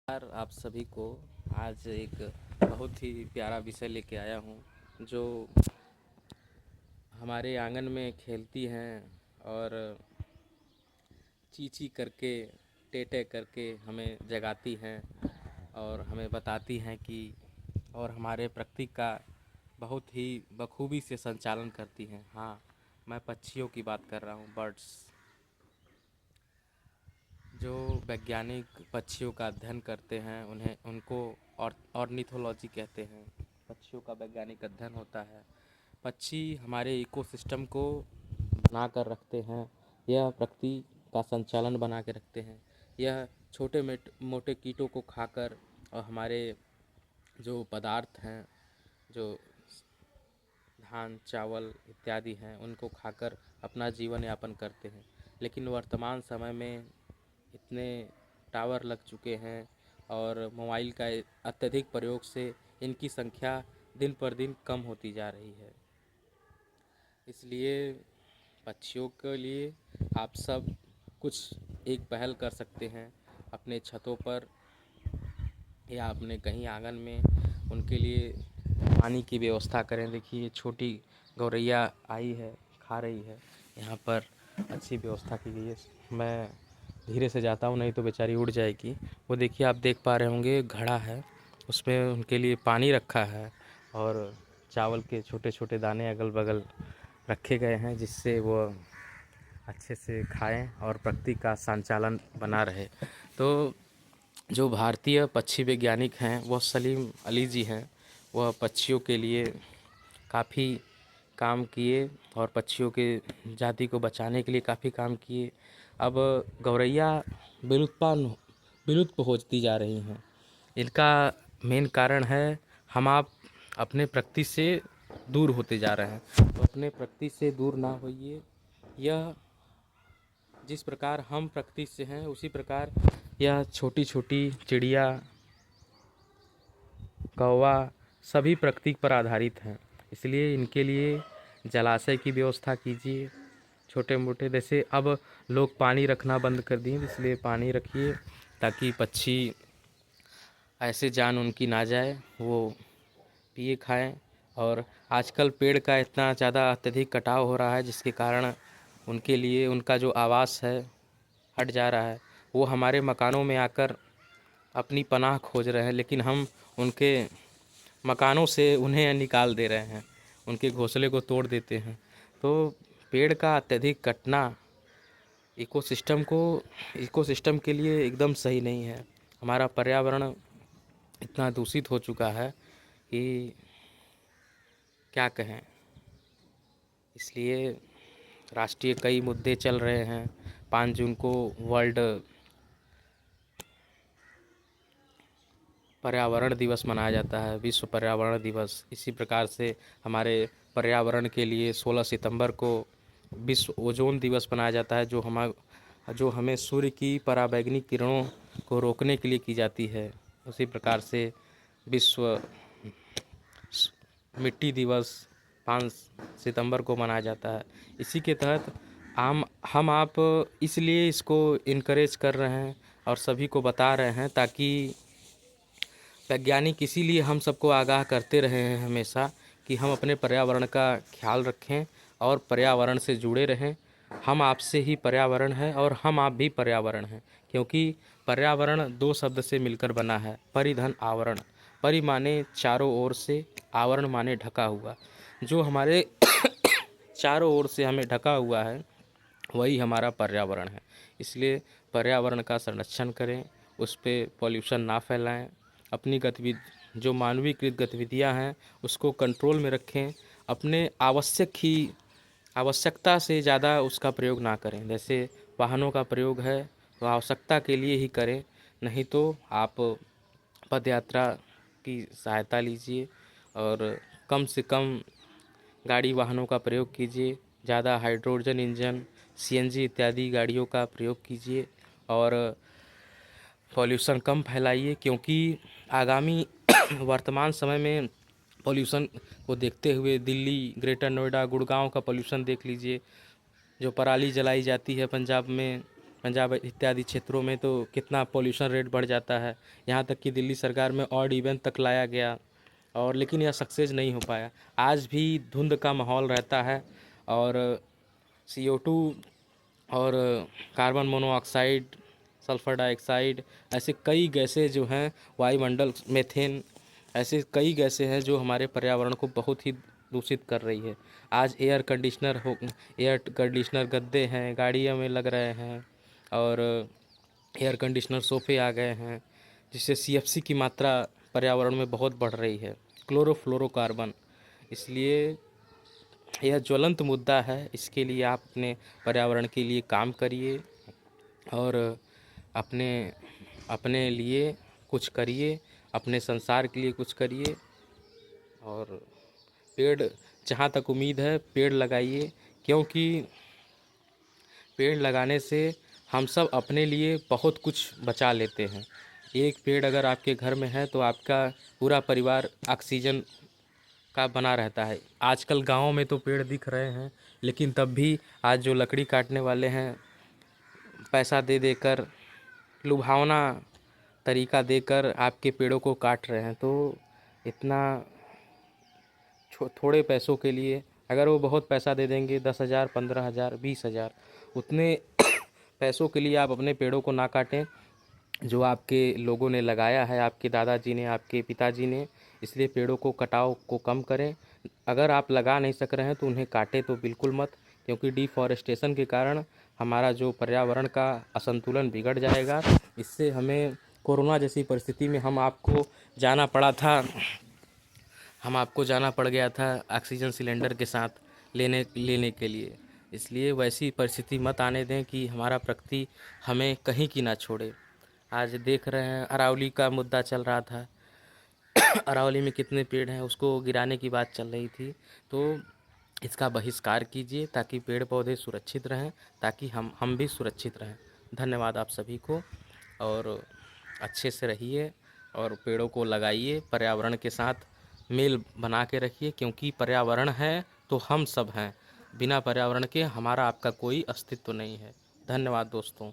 यार आप सभी को आज एक बहुत ही प्यारा विषय लेके आया हूँ जो हमारे आंगन में खेलती हैं और ची ची करके टे करके हमें जगाती हैं और हमें बताती हैं कि और हमारे प्रकृति का बहुत ही बखूबी से संचालन करती हैं। हाँ, मैं पक्षियों की बात कर रहा हूँ, बर्ड्स। जो वैज्ञानिक पक्षियों का अध्ययन करते हैं उन्हें उनको ऑर्निथोलॉजी कहते हैं। पक्षियों का वैज्ञानिक अध्ययन होता है। पक्षी हमारे इकोसिस्टम को बना कर रखते हैं। यह प्रकृति का संचालन बना के रखते हैं। यह छोटे मोटे कीटों को खाकर और हमारे जो पदार्थ हैं, जो धान चावल इत्यादि हैं, उनको खाकर अपना जीवन यापन करते हैं। लेकिन वर्तमान समय में इतने टावर लग चुके हैं और मोबाइल का अत्यधिक प्रयोग से इनकी संख्या दिन पर दिन कम होती जा रही है। इसलिए पक्षियों के लिए आप सब कुछ एक पहल कर सकते हैं अपने छतों पर या अपने कहीं आंगन में। उनके लिए पानी की व्यवस्था करें। देखिए छोटी गौरैया आई है, खा रही है। यहाँ पर अच्छी व्यवस्था की गई है। मैं धीरे से जाता हूँ नहीं तो बेचारी उड़ जाएगी। वो देखिए, आप देख पा रहे होंगे, घड़ा है, उसमें उनके लिए पानी रखा है और चावल के छोटे छोटे दाने अगल बगल रखे गए हैं जिससे वो अच्छे से खाएं और प्रकृति का संचालन बना रहे। तो जो भारतीय पक्षी वैज्ञानिक हैं वह सलीम अली जी हैं। वह पक्षियों के लिए काफ़ी काम किए और पक्षियों के जाति को बचाने के लिए काफ़ी काम किए। अब गौरैया विलुप्त होती जा रही हैं। इनका मेन कारण है हम आप अपने प्रकृति से दूर होते जा रहे हैं। तो अपने प्रकृति से दूर ना होइए। यह जिस प्रकार हम प्रकृति से हैं उसी प्रकार यह छोटी छोटी चिड़िया, कौवा सभी प्रकृति पर आधारित हैं। इसलिए इनके लिए जलाशय की व्यवस्था कीजिए। छोटे मोटे जैसे अब लोग पानी रखना बंद कर दिए, इसलिए पानी रखिए ताकि पक्षी ऐसे जान उनकी ना जाए, वो पिए खाएं। और आजकल पेड़ का इतना ज़्यादा अत्यधिक कटाव हो रहा है जिसके कारण उनके लिए उनका जो आवास है हट जा रहा है। वो हमारे मकानों में आकर अपनी पनाह खोज रहे हैं, लेकिन हम उनके मकानों से उन्हें निकाल दे रहे हैं, उनके घोंसले को तोड़ देते हैं। तो पेड़ का अत्यधिक कटना इकोसिस्टम के लिए एकदम सही नहीं है। हमारा पर्यावरण इतना दूषित हो चुका है कि क्या कहें। इसलिए राष्ट्रीय कई मुद्दे चल रहे हैं। 5 जून को वर्ल्ड पर्यावरण दिवस मनाया जाता है, विश्व पर्यावरण दिवस। इसी प्रकार से हमारे पर्यावरण के लिए 16 सितंबर को विश्व ओजोन दिवस मनाया जाता है, जो हमें सूर्य की पराबैंगनी किरणों को रोकने के लिए की जाती है। उसी प्रकार से विश्व मिट्टी दिवस 5 सितंबर को मनाया जाता है। इसी के तहत हम आप इसलिए इसको इनकरेज कर रहे हैं और सभी को बता रहे हैं ताकि वैज्ञानिक इसीलिए हम सबको आगाह करते रहे हैं हमेशा कि हम अपने पर्यावरण का ख्याल रखें और पर्यावरण से जुड़े रहें। हम आपसे ही पर्यावरण है और हम आप भी पर्यावरण हैं, क्योंकि पर्यावरण 2 शब्द से मिलकर बना है, परिधन आवरण। परि माने चारों ओर से, आवरण माने ढका हुआ। जो हमारे चारों ओर से हमें ढका हुआ है वही हमारा पर्यावरण है। इसलिए पर्यावरण का संरक्षण करें, उस पर पॉल्यूशन ना फैलाएं। अपनी गतिविधि जो मानवीकृत गतिविधियां हैं उसको कंट्रोल में रखें। अपने आवश्यकता से ज़्यादा उसका प्रयोग ना करें। जैसे वाहनों का प्रयोग है तो आवश्यकता के लिए ही करें, नहीं तो आप पदयात्रा की सहायता लीजिए और कम से कम गाड़ी वाहनों का प्रयोग कीजिए। ज़्यादा हाइड्रोजन इंजन, सीएनजी इत्यादि गाड़ियों का प्रयोग कीजिए और पॉल्यूशन कम फैलाइए, क्योंकि आगामी वर्तमान समय में पॉल्यूशन को देखते हुए दिल्ली, ग्रेटर नोएडा, गुड़गांव का पॉल्यूशन देख लीजिए। जो पराली जलाई जाती है पंजाब में, पंजाब इत्यादि क्षेत्रों में तो कितना पॉल्यूशन रेट बढ़ जाता है। यहाँ तक कि दिल्ली सरकार में ऑड इवन तक लाया गया और लेकिन यह सक्सेस नहीं हो पाया। आज भी धुंध का माहौल रहता है और CO2 और कार्बन मोनोऑक्साइड, सल्फ़र डाइऑक्साइड, ऐसे कई गैसें जो हैं वायुमंडल, मीथेन, ऐसे कई गैसें हैं जो हमारे पर्यावरण को बहुत ही दूषित कर रही है। आज एयर कंडीशनर गद्दे हैं गाड़ियों में लग रहे हैं और एयर कंडीशनर सोफ़े आ गए हैं, जिससे CFC की मात्रा पर्यावरण में बहुत बढ़ रही है, क्लोरोफ्लोरोकार्बन। इसलिए यह ज्वलंत मुद्दा है। इसके लिए आप अपने पर्यावरण के लिए काम करिए और अपने अपने लिए कुछ करिए, अपने संसार के लिए कुछ करिए और पेड़, जहाँ तक उम्मीद है पेड़ लगाइए, क्योंकि पेड़ लगाने से हम सब अपने लिए बहुत कुछ बचा लेते हैं। एक पेड़ अगर आपके घर में है तो आपका पूरा परिवार ऑक्सीजन का बना रहता है। आजकल गाँव में तो पेड़ दिख रहे हैं, लेकिन तब भी आज जो लकड़ी काटने वाले हैं, पैसा दे देकर, लुभावना तरीका देकर आपके पेड़ों को काट रहे हैं। तो इतना थोड़े पैसों के लिए अगर वो बहुत पैसा दे देंगे, 10,000, 15,000, 20,000, उतने पैसों के लिए आप अपने पेड़ों को ना काटें जो आपके लोगों ने लगाया है, आपके दादाजी ने, आपके पिताजी ने। इसलिए पेड़ों को कटाव को कम करें। अगर आप लगा नहीं सक रहे हैं तो उन्हें काटें तो बिल्कुल मत, क्योंकि डिफॉरेस्टेशन के कारण हमारा जो पर्यावरण का असंतुलन बिगड़ जाएगा। इससे हमें कोरोना जैसी परिस्थिति में हम आपको जाना पड़ गया था ऑक्सीजन सिलेंडर के साथ लेने के लिए। इसलिए वैसी परिस्थिति मत आने दें कि हमारा प्रकृति हमें कहीं की ना छोड़े। आज देख रहे हैं अरावली का मुद्दा चल रहा था। अरावली में कितने पेड़ हैं उसको गिराने की बात चल रही थी। तो इसका बहिष्कार कीजिए ताकि पेड़ पौधे सुरक्षित रहें, ताकि हम भी सुरक्षित रहें। धन्यवाद आप सभी को और अच्छे से रहिए और पेड़ों को लगाइए, पर्यावरण के साथ मेल बना के रखिए, क्योंकि पर्यावरण है तो हम सब हैं। बिना पर्यावरण के हमारा आपका कोई अस्तित्व नहीं है। धन्यवाद दोस्तों।